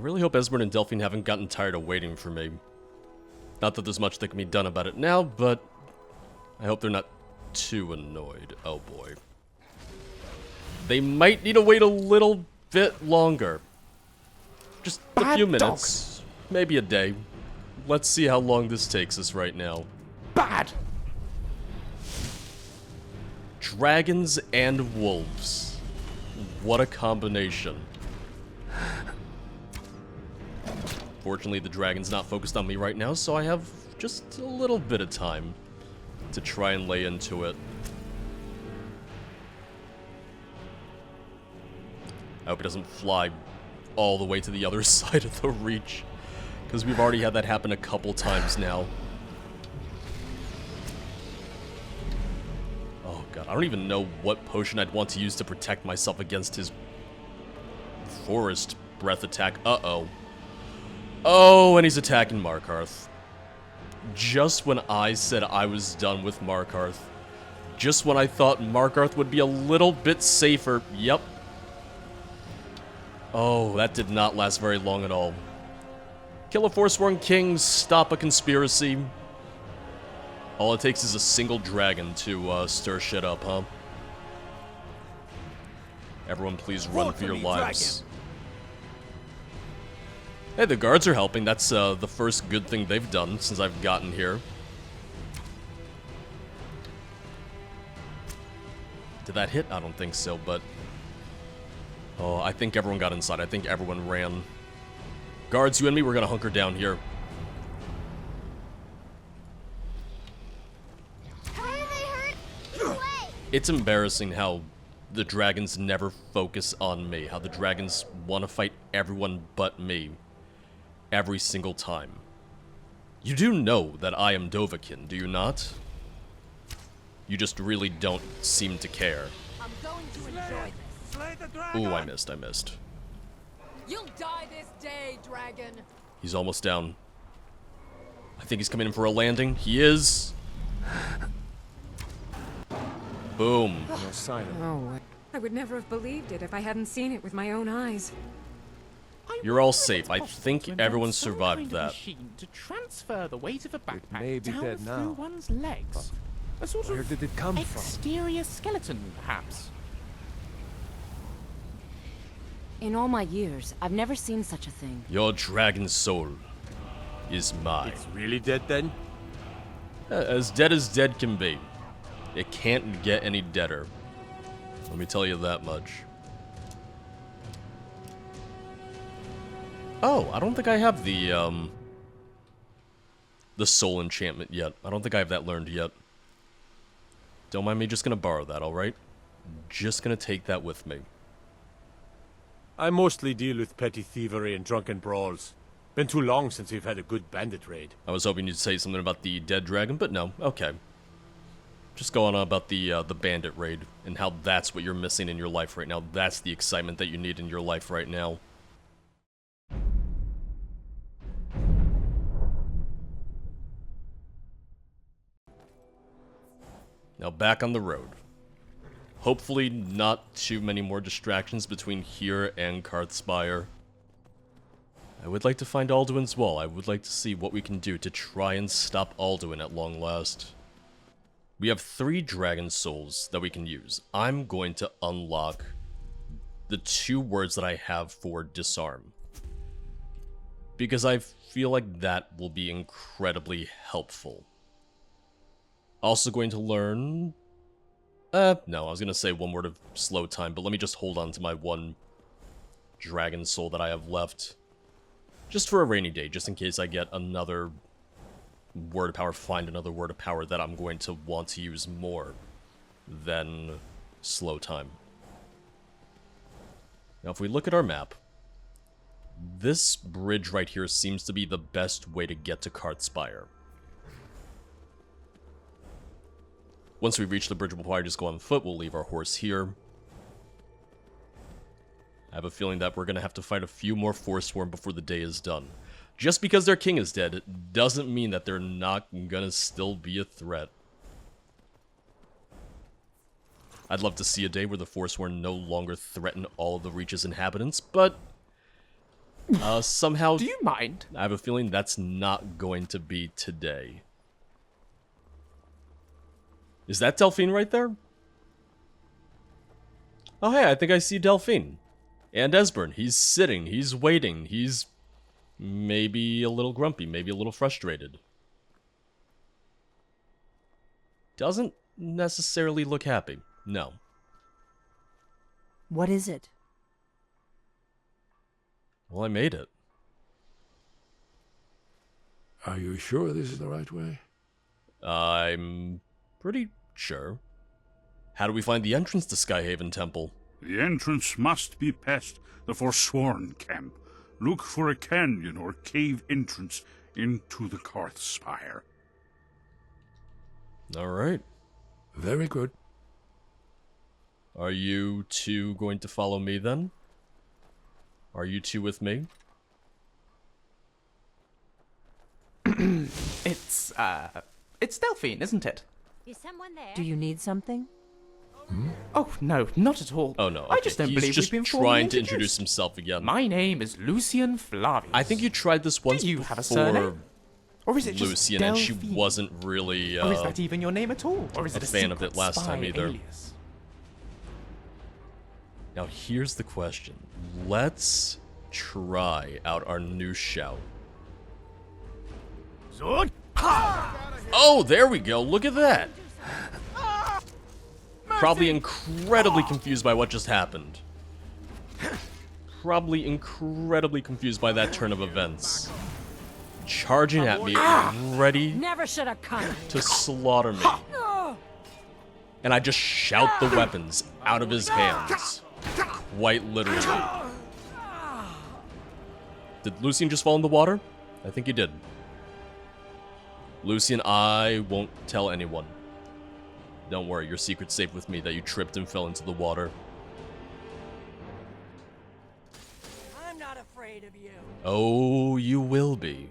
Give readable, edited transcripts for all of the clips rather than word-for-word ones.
really hope Esmond and Delphine haven't gotten tired of waiting for me. Not that there's much that can be done about it now, but I hope they're not too annoyed. Oh boy. They might need to wait a little bit longer. Just a few minutes. Maybe a day. Let's see how long this takes us right now. Bad! Dragons and wolves. What a combination. Fortunately, the dragon's not focused on me right now, so I have just a little bit of time to try and lay into it. I hope it doesn't fly all the way to the other side of the reach, because we've already had that happen a couple times now. Oh god, I don't even know what potion I'd want to use to protect myself against his forest breath attack. Uh-oh. Oh, and he's attacking Markarth. Just when I said I was done with Markarth. Just when I thought Markarth would be a little bit safer. Yep. Oh, that did not last very long at all. Kill a forsworn king, stop a conspiracy. All it takes is a single dragon to stir shit up, huh? Everyone please run for your lives. Hey, the guards are helping. That's the first good thing they've done since I've gotten here. Did that hit? I don't think so, but... Oh, I think everyone got inside. I think everyone ran. Guards, you and me, we're gonna hunker down here. It's embarrassing how the dragons never focus on me. How the dragons want to fight everyone but me. Every single time. You do know that I am Dovahkiin, do you not? You just really don't seem to care. I'm going to enjoy this. Slay the dragon! Ooh, I missed. You'll die this day, dragon. He's almost down. I think he's coming in for a landing. He is. Boom. No sign of Oh, I would never have believed it if I hadn't seen it with my own eyes. You're all safe. I think everyone survived that. Machine to transfer the weight of a backpack may be down dead through now. one's legs. A sort where of did it come from? exterior skeleton, perhaps. In all my years, I've never seen such a thing. Your dragon soul is mine. It's really dead then? As dead can be. It can't get any deader. Let me tell you that much. Oh, I don't think I have the soul enchantment yet. I don't think I have that learned yet. Don't mind me just gonna borrow that, alright? Just gonna take that with me. I mostly deal with petty thievery and drunken brawls. Been too long since we've had a good bandit raid. I was hoping you'd say something about the dead dragon, but no, okay. Just going on about the bandit raid, and how that's what you're missing in your life right now. That's the excitement that you need in your life right now. Now back on the road. Hopefully not too many more distractions between here and Karthspire. I would like to find Alduin's wall. I would like to see what we can do to try and stop Alduin at long last. We have 3 dragon souls that we can use. I'm going to unlock the 2 words that I have for disarm, because I feel like that will be incredibly helpful. Also going to learn... no, I was going to say 1 word of slow time, but let me just hold on to my 1 dragon soul that I have left. Just for a rainy day, just in case I get another word of power, find another word of power that I'm going to want to use more than slow time. Now, if we look at our map, this bridge right here seems to be the best way to get to Karthspire. Once we reach the bridge, we'll probably just go on foot. We'll leave our horse here. I have a feeling that we're going to have to fight a few more forsworn before the day is done. Just because their king is dead, it doesn't mean that they're not going to still be a threat. I'd love to see a day where the forsworn no longer threaten all of the Reach's inhabitants, but Somehow, Do you mind? I have a feeling that's not going to be today. Is that Delphine right there? Oh, hey, I think I see Delphine. And Esbern. He's sitting, he's waiting, he's maybe a little grumpy, maybe a little frustrated. Doesn't necessarily look happy. No. What is it? Well, I made it. Are you sure this is the right way? I'm pretty sure. How do we find the entrance to Skyhaven Temple? The entrance must be past the forsworn camp. Look for a canyon or cave entrance into the Karthspire. Alright. Very good. Are you two going to follow me then? Are you two with me? It's Delphine, isn't it? Is someone there? Do you need something? Oh, no, not at all. Oh no, I okay. just don't He's believe just we've been formally trying to introduced. introduce himself again. My name is Lucian Flavius. I think you tried this once Do you have a before surname? Or is it just Lucian, and she Delphine? wasn't really Or is that even your name at all? Or is a it a fan of secret it last spy time either. alias? Now here's the question. Let's try out our new shout. Oh, there we go. Look at that. Probably incredibly confused by what just happened. Probably incredibly confused by that turn of events. Charging at me, ready Never should have come. to slaughter me. And I just shout the weapons out of his hands. Quite literally. Did Lucian just fall in the water? I think he did. Lucian, I won't tell anyone. Don't worry, your secret's safe with me that you tripped and fell into the water. I'm not afraid of you. Oh, you will be.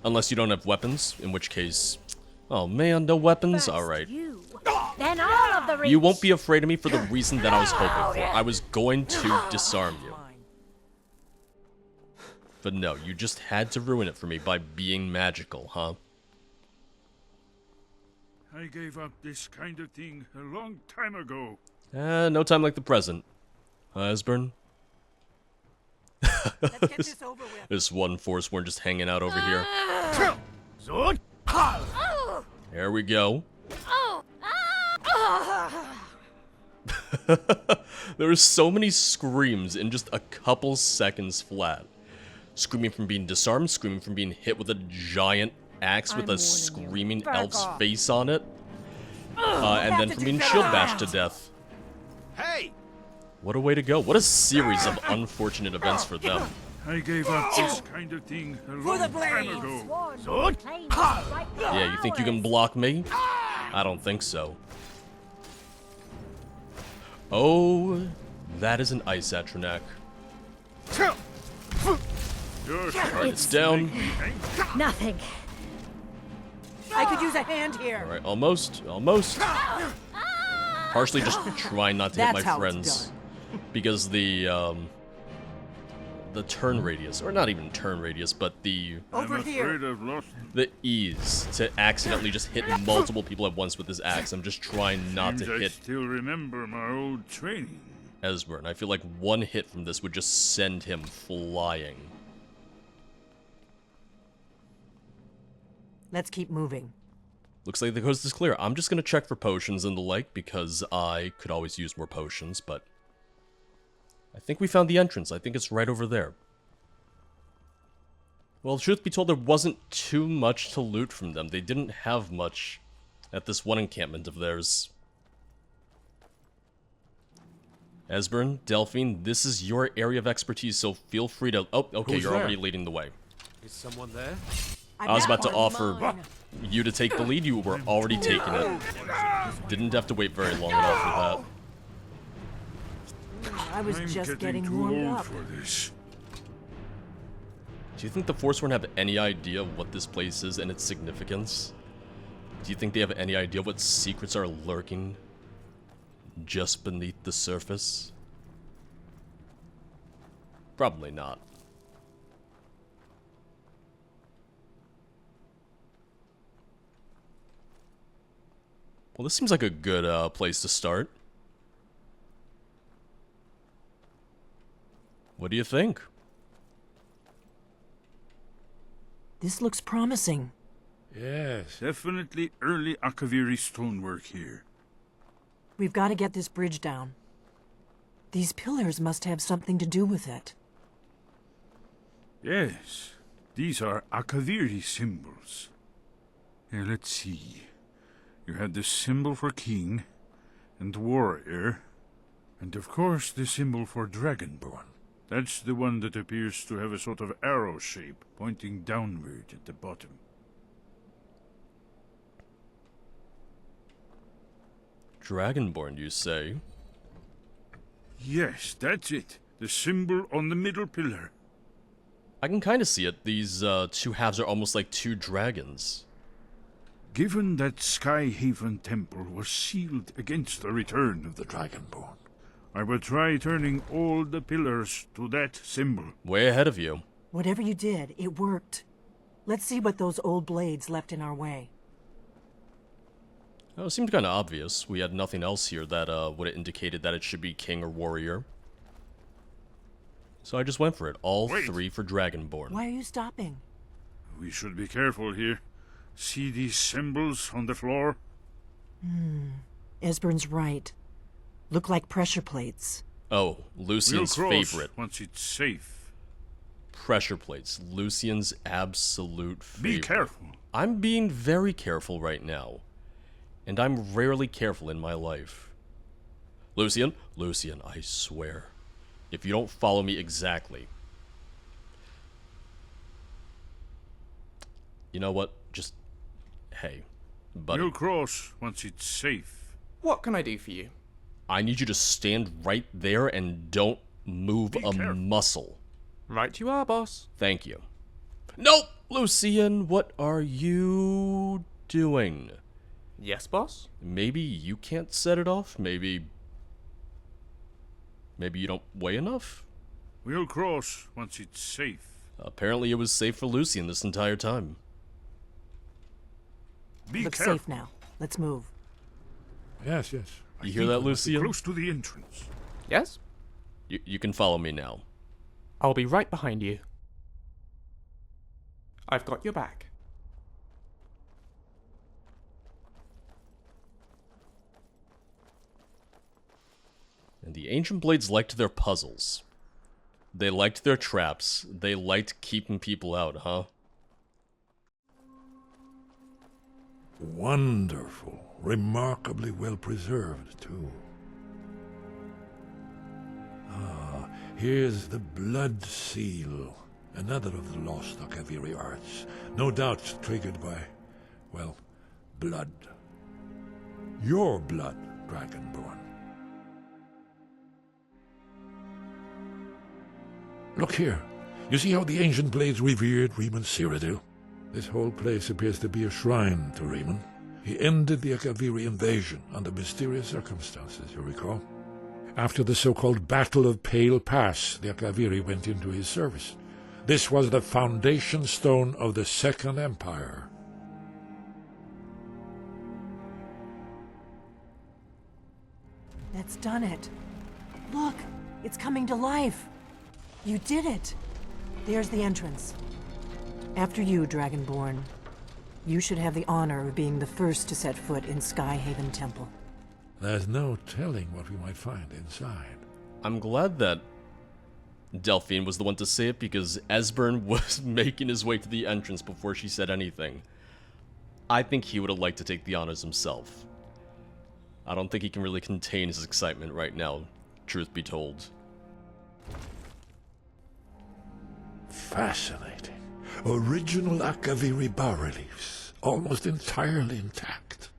Unless you don't have weapons, in which case... Oh man, no weapons? Alright. You. Then all of the You won't be afraid of me for the reason that I was hoping for. I was going to disarm you. But no, you just had to ruin it for me by being magical, huh? I gave up this kind of thing a long time ago. No time like the present. Esbern? Let's get this over with. This one forsworn just hanging out over here. There we go. There were so many screams in just a couple seconds flat. Screaming from being disarmed, screaming from being hit with a giant axe with a screaming elf's face on it. And then from being shield bashed to death. Hey! What a way to go. What a series of unfortunate events for them. I gave up this kind of thing a long time ago. Yeah, you think you can block me? I don't think so. Oh, that is an ice Atronak. It's down. Nothing. I could use a hand here. Alright, almost. Partially just trying not to hit That's my how it's friends. Because the turn radius, or not even turn radius, but the Over I'm here. afraid I've lost. the ease to accidentally just hit multiple people at once with this axe. I'm just trying not Seems to I hit still remember my old training. Esbern. I feel like one hit from this would just send him flying. Let's keep moving. Looks like the coast is clear. I'm just gonna check for potions and the like, because I could always use more potions, but... I think we found the entrance. I think it's right over there. Well, truth be told, there wasn't too much to loot from them. They didn't have much at this one encampment of theirs. Esbern, Delphine, this is your area of expertise, so feel free to... Oh, okay, Who's you're there? already leading the way. Is someone there? I was about to offer you to take the lead. You were already taking it. Didn't have to wait very long at all for that. I was I'm just getting getting too warmed old up. for this. Do you think the forsworn have any idea what this place is and its significance? Do you think they have any idea what secrets are lurking just beneath the surface? Probably not. Well, this seems like a good place to start. What do you think? This looks promising. Yes. Definitely early Akaviri stonework here. We've got to get this bridge down. These pillars must have something to do with it. Yes, these are Akaviri symbols. Here, let's see. You had the symbol for king, and warrior, and of course the symbol for Dragonborn. That's the one that appears to have a sort of arrow shape pointing downward at the bottom. Dragonborn, you say? Yes, that's it. The symbol on the middle pillar. I can kind of see it. These two halves are almost like two dragons. Given that Skyhaven Temple was sealed against the return of The Dragonborn. I will try turning all the pillars to that symbol. Way ahead of you. Whatever you did, it worked. Let's see what those old blades left in our way. Oh, it seemed kind of obvious. We had nothing else here that would have indicated that it should be king or warrior. So I just went for it. All Wait. 3 for Dragonborn. Why are you stopping? We should be careful here. See these symbols on the floor? Esbern's right. Look like pressure plates. Oh, We'll Lucian's cross favorite. once it's safe. Pressure plates. Lucian's absolute favorite. Be careful. I'm being very careful right now. And I'm rarely careful in my life. Lucian, I swear. If you don't follow me exactly. You know what? Just, hey, buddy. We'll cross once it's safe. What can I do for you? I need you to stand right there and don't move Be a careful. muscle. Right you are, boss. Thank you. Nope! Lucian, what are you doing? Yes, boss? Maybe you can't set it off? Maybe you don't weigh enough? We'll cross once it's safe. Apparently it was safe for Lucian this entire time. Be Looks careful. safe now. Let's move. Yes, yes. I You hear think that, we must be Lucian? Close to the entrance. Yes? You can follow me now. I'll be right behind you. I've got your back. And the Ancient Blades liked their puzzles. They liked their traps. They liked keeping people out, huh? Wonderful. Remarkably well preserved, too. Ah, here's the Blood Seal. Another of the lost Akaviri arts. No doubt triggered by, well, blood. Your blood, Dragonborn. Look here. You see how the ancient blades revered Riemann Cyrodiil? This whole place appears to be a shrine to Riemann. He ended the Akaviri invasion under mysterious circumstances, you recall? After the so-called Battle of Pale Pass, the Akaviri went into his service. This was the foundation stone of the Second Empire. That's done it. Look, it's coming to life. You did it. There's the entrance. After you, Dragonborn. You should have the honor of being the first to set foot in Skyhaven Temple. There's no telling what we might find inside. I'm glad that Delphine was the one to say it because Esbern was making his way to the entrance before she said anything. I think he would have liked to take the honors himself. I don't think he can really contain his excitement right now, truth be told. Fascinating. Original Akaviri bas-reliefs, almost entirely intact.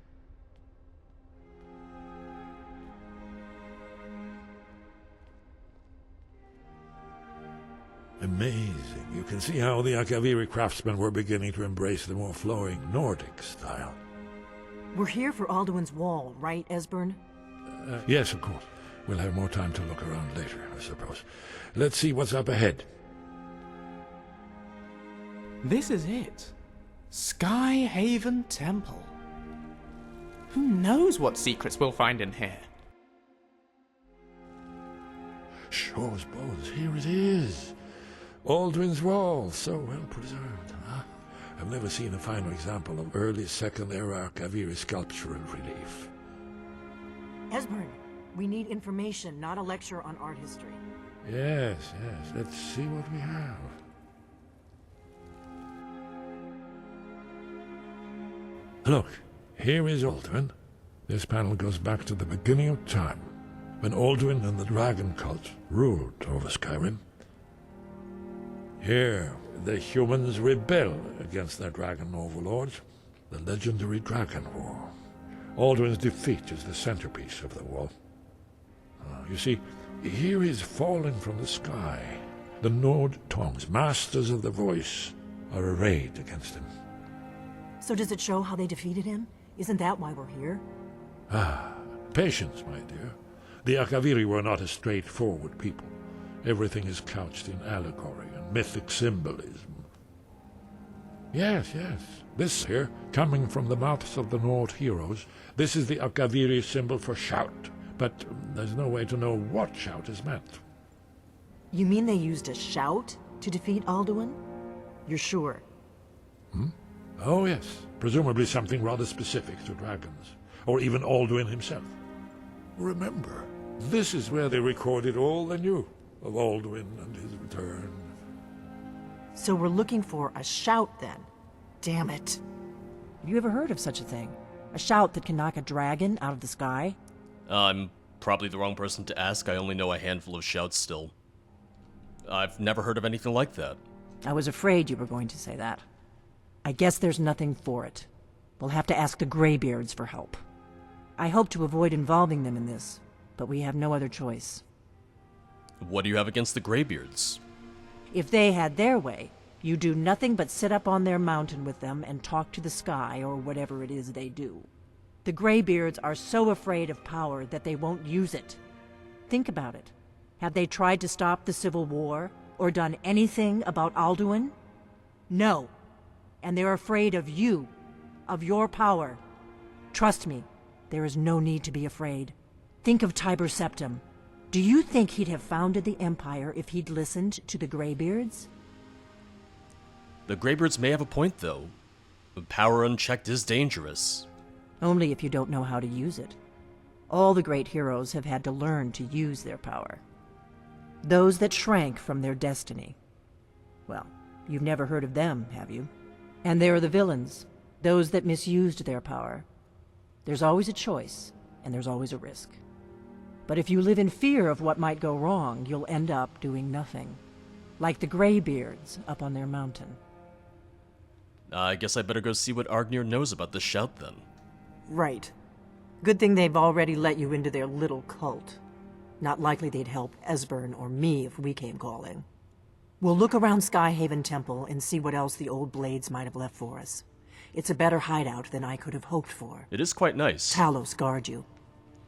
Amazing. You can see how the Akaviri craftsmen were beginning to embrace the more flowing Nordic style. We're here for Alduin's wall, right, Esbern? Yes, of course. We'll have more time to look around later, I suppose. Let's see what's up ahead. This is it. Skyhaven Temple. Who knows what secrets we'll find in here? Shaw's bones, here it is. Alduin's Wall, so well preserved, huh? I've never seen a finer example of early Second Era Kaviri sculptural relief. Esbern, we need information, not a lecture on art history. Yes, let's see what we have. Look, here is Alduin. This panel goes back to the beginning of time, when Alduin and the dragon cult ruled over Skyrim. Here, the humans rebel against their dragon overlords, the legendary Dragon War. Alduin's defeat is the centerpiece of the wall. You see, here he is falling from the sky. The Nord Tongs, masters of the voice, are arrayed against him. So does it show how they defeated him? Isn't that why we're here? Patience, my dear. The Akaviri were not a straightforward people. Everything is couched in allegory and mythic symbolism. Yes. This here, coming from the mouths of the Nord heroes, this is the Akaviri symbol for shout. But there's no way to know what shout is meant. You mean they used a shout to defeat Alduin? You're sure? Oh yes, presumably something rather specific to dragons, or even Alduin himself. Remember, this is where they recorded all they knew of Alduin and his return. So we're looking for a shout then. Damn it. Have you ever heard of such a thing? A shout that can knock a dragon out of the sky? I'm probably the wrong person to ask. I only know a handful of shouts still. I've never heard of anything like that. I was afraid you were going to say that. I guess there's nothing for it. We'll have to ask the Greybeards for help. I hope to avoid involving them in this, but we have no other choice. What do you have against the Greybeards? If they had their way, you do nothing but sit up on their mountain with them and talk to the sky or whatever it is they do. The Greybeards are so afraid of power that they won't use it. Think about it. Have they tried to stop the Civil War or done anything about Alduin? No. And they're afraid of you, of your power. Trust me, there is no need to be afraid. Think of Tiber Septim. Do you think he'd have founded the Empire if he'd listened to the Greybeards? The Greybeards may have a point, though. Power unchecked is dangerous. Only if you don't know how to use it. All the great heroes have had to learn to use their power. Those that shrank from their destiny. Well, you've never heard of them, have you? And there are the villains, those that misused their power. There's always a choice, and there's always a risk. But if you live in fear of what might go wrong, you'll end up doing nothing. Like the Greybeards up on their mountain. I guess I better go see what Argnir knows about this shout, then. Right. Good thing they've already let you into their little cult. Not likely they'd help Esbern or me if we came calling. We'll look around Skyhaven Temple and see what else the old blades might have left for us. It's a better hideout than I could have hoped for. It is quite nice. Talos guard you.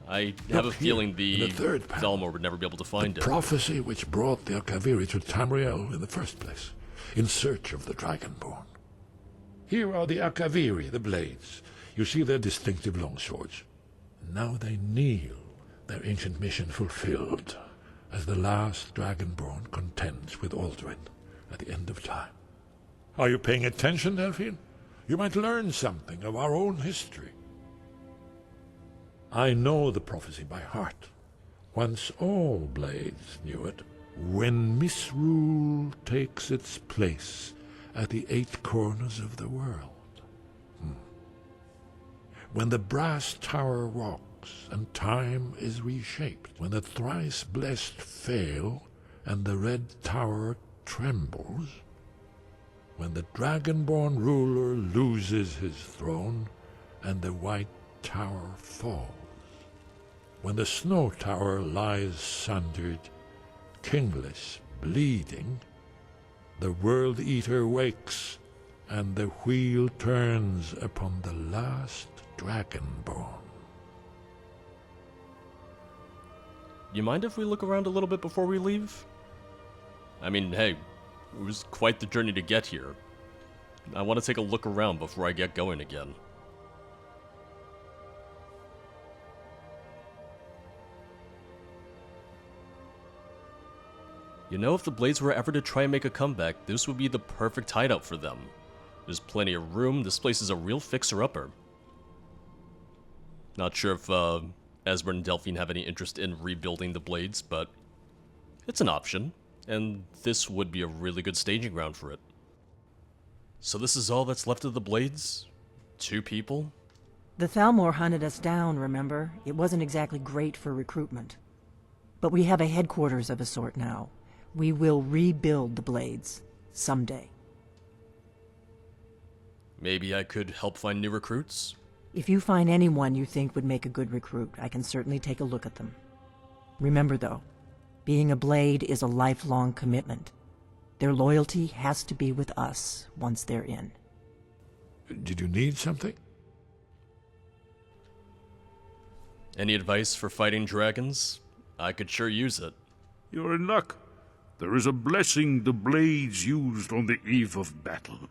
I have a Look, feeling in the third panel, Thalmor would never be able to find the it. prophecy which brought the Akaviri to Tamriel in the first place, in search of the Dragonborn. Here are the Akaviri, the blades. You see their distinctive longswords. Now they kneel, their ancient mission fulfilled, as the last Dragonborn contends with Alduin at the end of time. Are you paying attention, Delphine? You might learn something of our own history. I know the prophecy by heart. Once all blades knew it. When misrule takes its place at the 8 corners of the world. When the brass tower rocks and time is reshaped. When the thrice blessed fail and the red tower trembles. When the Dragonborn ruler loses his throne and the white tower falls. When the snow tower lies sundered, kingless, bleeding, the World Eater wakes, and the wheel turns upon the last Dragonborn. You mind if we look around a little bit before we leave? I mean, hey, it was quite the journey to get here. I want to take a look around before I get going again. You know, if the Blades were ever to try and make a comeback, this would be the perfect hideout for them. There's plenty of room, this place is a real fixer-upper. Not sure if Esbern and Delphine have any interest in rebuilding the Blades, but it's an option, and this would be a really good staging ground for it. So this is all that's left of the Blades? 2 people? The Thalmor hunted us down, remember? It wasn't exactly great for recruitment. But we have a headquarters of a sort now. We will rebuild the Blades. Someday. Maybe I could help find new recruits? If you find anyone you think would make a good recruit, I can certainly take a look at them. Remember, though, being a Blade is a lifelong commitment. Their loyalty has to be with us once they're in. Did you need something? Any advice for fighting dragons? I could sure use it. You're in luck. There is a blessing the Blades used on the eve of battle.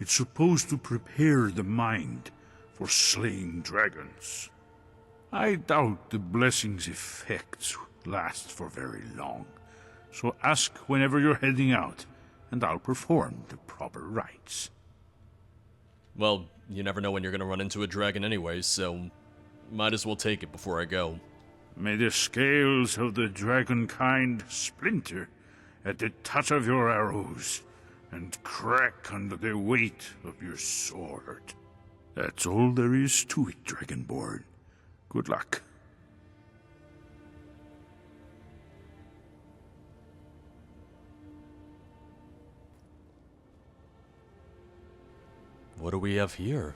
It's supposed to prepare the mind for slaying dragons. I doubt the blessing's effects last for very long, so ask whenever you're heading out, and I'll perform the proper rites. Well, you never know when you're gonna run into a dragon anyway, so might as well take it before I go. May the scales of the dragon kind splinter at the touch of your arrows, and crack under the weight of your sword. That's all there is to it, Dragonborn. Good luck. What do we have here?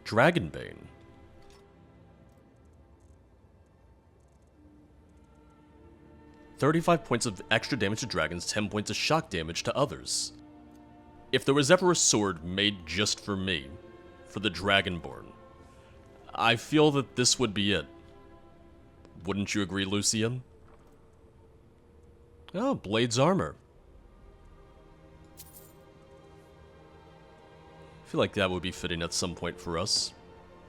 Dragonbane. "35 points of extra damage to dragons, 10 points of shock damage to others." If there was ever a sword made just for me, for the Dragonborn, I feel that this would be it. Wouldn't you agree, Lucian? Oh, Blade's armor. I feel like that would be fitting at some point for us.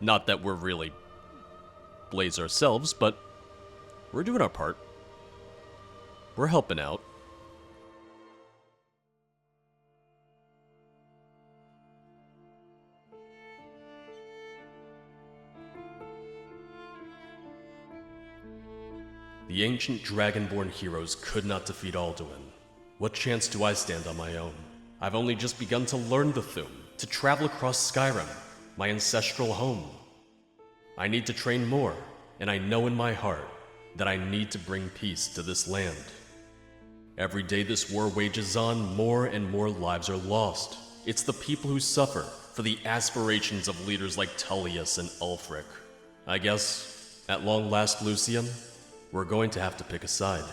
Not that we're really Blades ourselves, but we're doing our part. We're helping out. The ancient Dragonborn heroes could not defeat Alduin. What chance do I stand on my own? I've only just begun to learn the Thu'um, to travel across Skyrim, my ancestral home. I need to train more, and I know in my heart that I need to bring peace to this land. Every day this war wages on, more and more lives are lost. It's the people who suffer for the aspirations of leaders like Tullius and Ulfric. I guess, at long last, Lucian, we're going to have to pick a side.